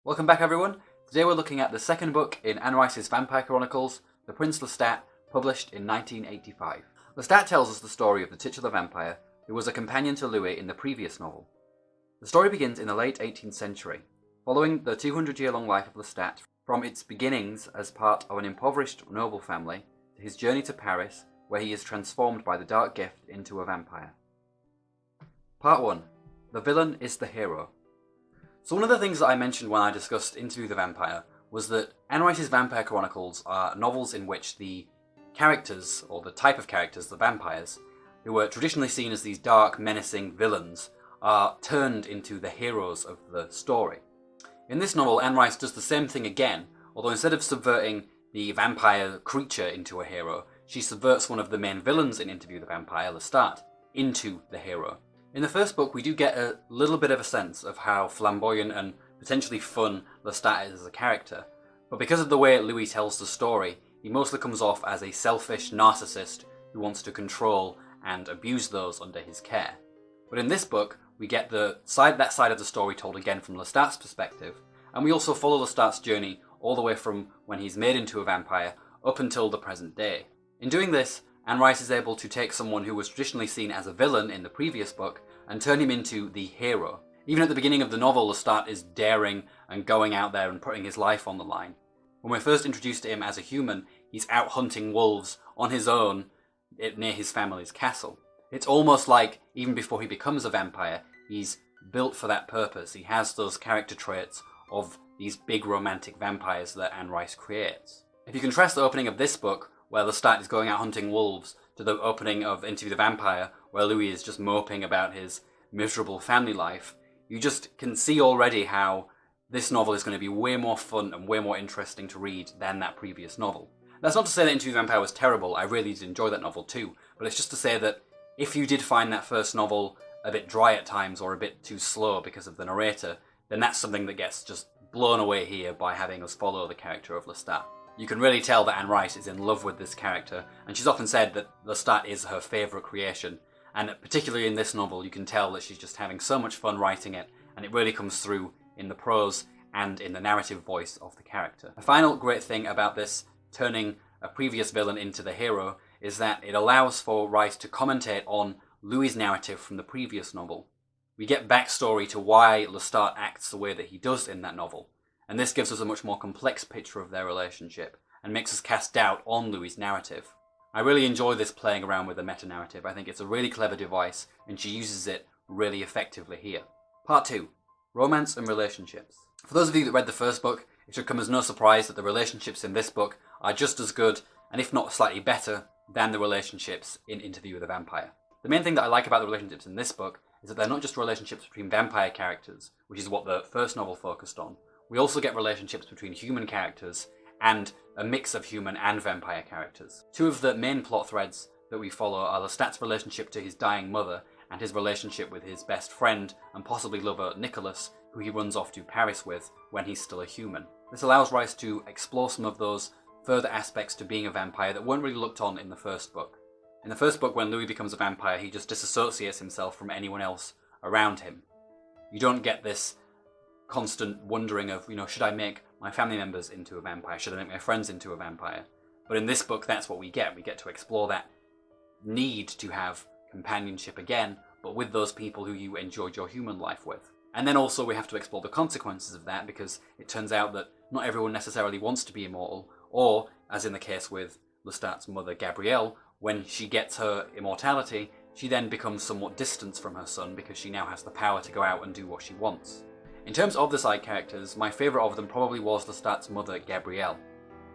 Welcome back everyone. Today we're looking at the second book in Anne Rice's Vampire Chronicles, The Prince Lestat, published in 1985. Lestat tells us the story of the titular vampire who was a companion to Louis in the previous novel. The story begins in the late 18th century, following the 200-year-long life of Lestat from its beginnings as part of an impoverished noble family to his journey to Paris, where he is transformed by the dark gift into a vampire. Part 1. The villain is the hero. So one of the things that I mentioned when I discussed Interview the Vampire was that Anne Rice's Vampire Chronicles are novels in which the characters, or the type of characters, the vampires, who were traditionally seen as these dark, menacing villains, are turned into the heroes of the story. In this novel, Anne Rice does the same thing again, although instead of subverting the vampire creature into a hero, she subverts one of the main villains in Interview the Vampire, Lestat, into the hero. In the first book, we do get a little bit of a sense of how flamboyant and potentially fun Lestat is as a character, but because of the way Louis tells the story, he mostly comes off as a selfish narcissist who wants to control and abuse those under his care. But in this book, we get that side of the story told again from Lestat's perspective, and we also follow Lestat's journey all the way from when he's made into a vampire up until the present day. In doing this, Anne Rice is able to take someone who was traditionally seen as a villain in the previous book and turn him into the hero. Even at the beginning of the novel, Lestat is daring and going out there and putting his life on the line. When we're first introduced to him as a human, he's out hunting wolves on his own near his family's castle. It's almost like, even before he becomes a vampire, he's built for that purpose. He has those character traits of these big romantic vampires that Anne Rice creates. If you contrast the opening of this book, where Lestat is going out hunting wolves, to the opening of Interview the Vampire, where Louis is just moping about his miserable family life, you just can see already how this novel is going to be way more fun and way more interesting to read than that previous novel. That's not to say that Interview the Vampire was terrible. I really did enjoy that novel too, but it's just to say that if you did find that first novel a bit dry at times or a bit too slow because of the narrator, then that's something that gets just blown away here by having us follow the character of Lestat. You can really tell that Anne Rice is in love with this character, and she's often said that Lestat is her favourite creation, and particularly in this novel you can tell that she's just having so much fun writing it, and it really comes through in the prose and in the narrative voice of the character. A final great thing about this turning a previous villain into the hero is that it allows for Rice to commentate on Louis' narrative from the previous novel. We get backstory to why Lestat acts the way that he does in that novel, and this gives us a much more complex picture of their relationship and makes us cast doubt on Louis' narrative. I really enjoy this playing around with the meta-narrative. I think it's a really clever device and she uses it really effectively here. Part 2. Romance and Relationships. For those of you that read the first book, it should come as no surprise that the relationships in this book are just as good, and if not slightly better, than the relationships in Interview with a Vampire. The main thing that I like about the relationships in this book is that they're not just relationships between vampire characters, which is what the first novel focused on. We also get relationships between human characters and a mix of human and vampire characters. Two of the main plot threads that we follow are Lestat's relationship to his dying mother and his relationship with his best friend and possibly lover Nicholas, who he runs off to Paris with when he's still a human. This allows Rice to explore some of those further aspects to being a vampire that weren't really looked on in the first book. In the first book, when Louis becomes a vampire, he just disassociates himself from anyone else around him. You don't get this constant wondering of, should I make my family members into a vampire? Should I make my friends into a vampire? But in this book, that's what we get. We get to explore that need to have companionship again, but with those people who you enjoyed your human life with. And then also we have to explore the consequences of that, because it turns out that not everyone necessarily wants to be immortal, or, as in the case with Lestat's mother Gabrielle, when she gets her immortality, she then becomes somewhat distant from her son because she now has the power to go out and do what she wants. In terms of the side characters, my favourite of them probably was Lestat's mother, Gabrielle.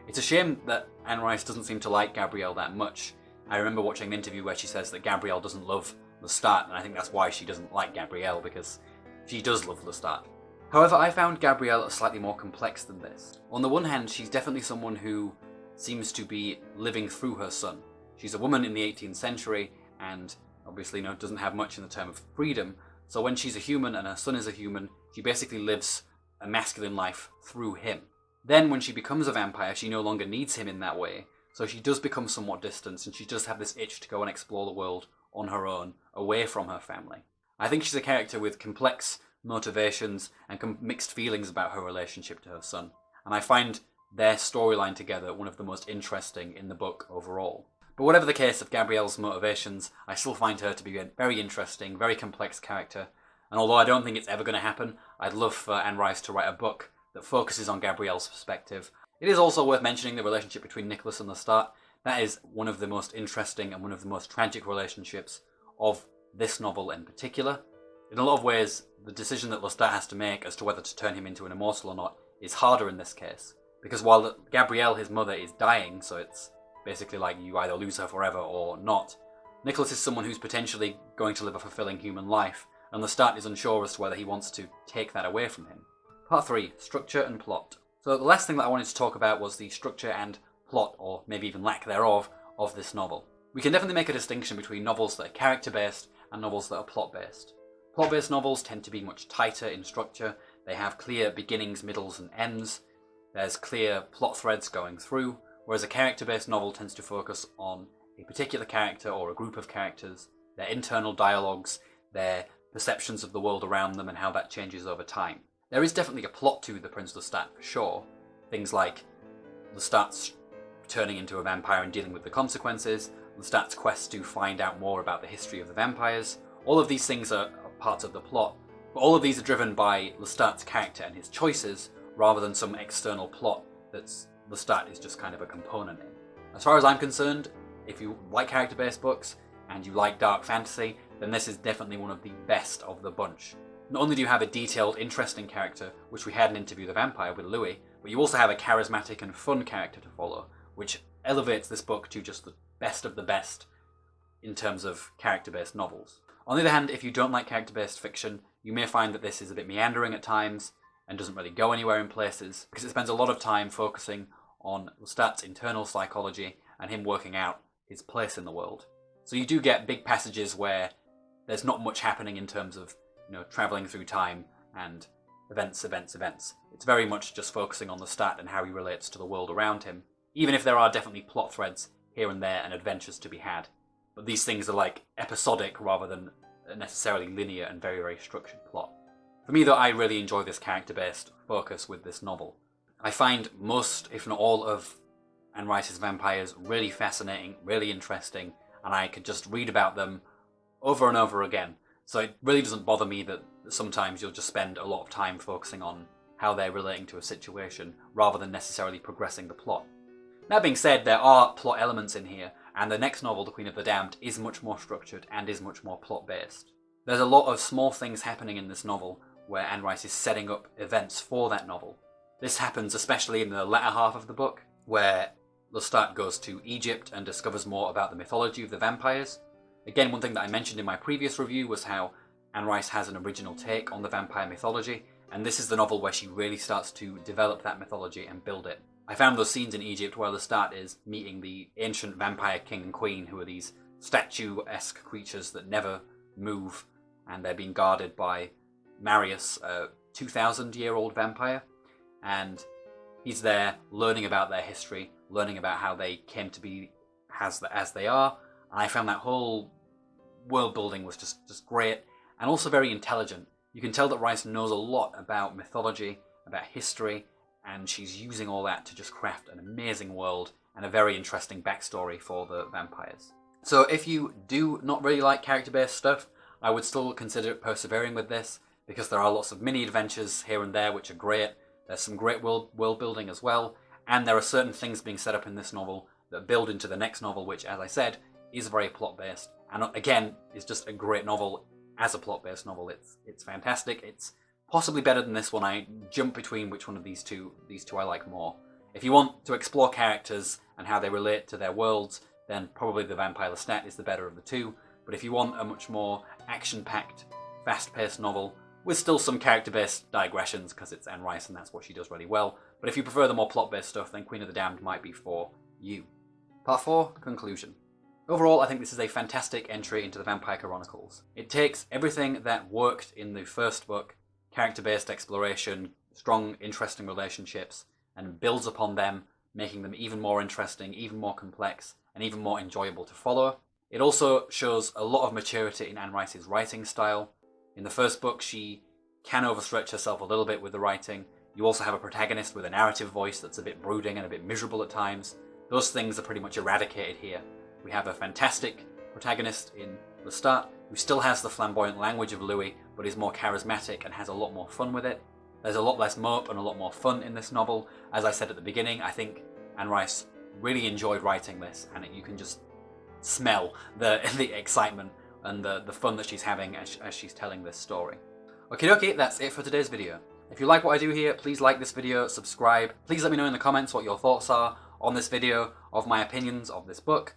It's a shame that Anne Rice doesn't seem to like Gabrielle that much. I remember watching an interview where she says that Gabrielle doesn't love Lestat, and I think that's why she doesn't like Gabrielle, because she does love Lestat. However, I found Gabrielle slightly more complex than this. On the one hand, she's definitely someone who seems to be living through her son. She's a woman in the 18th century, and obviously doesn't have much in the term of freedom, so when she's a human and her son is a human, she basically lives a masculine life through him. Then when she becomes a vampire, she no longer needs him in that way, so she does become somewhat distant, and she does have this itch to go and explore the world on her own, away from her family. I think she's a character with complex motivations, and mixed feelings about her relationship to her son. And I find their storyline together one of the most interesting in the book overall. But whatever the case of Gabrielle's motivations, I still find her to be a very interesting, very complex character. And although I don't think it's ever going to happen, I'd love for Anne Rice to write a book that focuses on Gabrielle's perspective. It is also worth mentioning the relationship between Nicholas and Lestat. That is one of the most interesting and one of the most tragic relationships of this novel in particular. In a lot of ways, the decision that Lestat has to make as to whether to turn him into an immortal or not is harder in this case. Because while Gabrielle, his mother, is dying, so it's basically like you either lose her forever or not, Nicholas is someone who's potentially going to live a fulfilling human life, and Lestat is unsure as to whether he wants to take that away from him. Part 3. Structure and plot. So the last thing that I wanted to talk about was the structure and plot, or maybe even lack thereof, of this novel. We can definitely make a distinction between novels that are character-based and novels that are plot-based. Plot-based novels tend to be much tighter in structure. They have clear beginnings, middles, and ends. There's clear plot threads going through, whereas a character-based novel tends to focus on a particular character or a group of characters, their internal dialogues, their perceptions of the world around them, and how that changes over time. There is definitely a plot to The Prince Lestat for sure. Things like Lestat's turning into a vampire and dealing with the consequences, Lestat's quest to find out more about the history of the vampires. All of these things are parts of the plot, but all of these are driven by Lestat's character and his choices, rather than some external plot that Lestat is just kind of a component in. As far as I'm concerned, if you like character-based books and you like dark fantasy, then this is definitely one of the best of the bunch. Not only do you have a detailed, interesting character, which we had in Interview the Vampire with Louis, but you also have a charismatic and fun character to follow, which elevates this book to just the best of the best in terms of character-based novels. On the other hand, if you don't like character-based fiction, you may find that this is a bit meandering at times and doesn't really go anywhere in places, because it spends a lot of time focusing on Lestat's internal psychology and him working out his place in the world. So you do get big passages where there's not much happening in terms of, travelling through time and events. It's very much just focusing on Lestat and how he relates to the world around him, even if there are definitely plot threads here and there and adventures to be had. But these things are like episodic rather than necessarily linear and very, very structured plot. For me though, I really enjoy this character-based focus with this novel. I find most, if not all, of Anne Rice's vampires really fascinating, really interesting, and I could just read about them over and over again. So it really doesn't bother me that sometimes you'll just spend a lot of time focusing on how they're relating to a situation rather than necessarily progressing the plot. That being said, there are plot elements in here, and the next novel, The Queen of the Damned, is much more structured and is much more plot-based. There's a lot of small things happening in this novel where Anne Rice is setting up events for that novel. This happens especially in the latter half of the book, where Lestat goes to Egypt and discovers more about the mythology of the vampires. Again, one thing that I mentioned in my previous review was how Anne Rice has an original take on the vampire mythology, and this is the novel where she really starts to develop that mythology and build it. I found those scenes in Egypt where Lestat is meeting the ancient vampire king and queen, who are these statue-esque creatures that never move, and they're being guarded by Marius, a 2,000-year-old vampire, and he's there learning about their history, learning about how they came to be as they are, and I found that whole world building was just great, and also very intelligent. You can tell that Rice knows a lot about mythology, about history, and she's using all that to just craft an amazing world and a very interesting backstory for the vampires. So if you do not really like character-based stuff, I would still consider persevering with this, because there are lots of mini-adventures here and there which are great. There's some great world building as well, and there are certain things being set up in this novel that build into the next novel, which, as I said, is very plot-based, and again, is just a great novel as a plot-based novel. It's fantastic. It's possibly better than this one. I jump between which one of these two I like more. If you want to explore characters and how they relate to their worlds, then probably The Vampire Lestat is the better of the two. But if you want a much more action-packed, fast-paced novel, with still some character-based digressions, because it's Anne Rice and that's what she does really well, but if you prefer the more plot-based stuff, then Queen of the Damned might be for you. Part 4, Conclusion. Overall, I think this is a fantastic entry into the Vampire Chronicles. It takes everything that worked in the first book, character-based exploration, strong, interesting relationships, and builds upon them, making them even more interesting, even more complex, and even more enjoyable to follow. It also shows a lot of maturity in Anne Rice's writing style. In the first book, she can overstretch herself a little bit with the writing. You also have a protagonist with a narrative voice that's a bit brooding and a bit miserable at times. Those things are pretty much eradicated here. We have a fantastic protagonist in Lestat who still has the flamboyant language of Louis, but is more charismatic and has a lot more fun with it. There's a lot less mope and a lot more fun in this novel. As I said at the beginning, I think Anne Rice really enjoyed writing this, and you can just smell the excitement and the fun that she's having as she's telling this story. Okie dokie, that's it for today's video. If you like what I do here, please like this video, subscribe. Please let me know in the comments what your thoughts are on this video, of my opinions of this book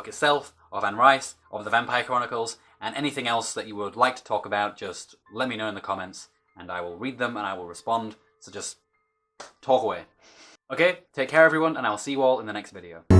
itself, of Anne Rice, of the Vampire Chronicles, and anything else that you would like to talk about. Just let me know in the comments, and I will read them and I will respond. So just talk away. Okay, take care everyone, and I will see you all in the next video.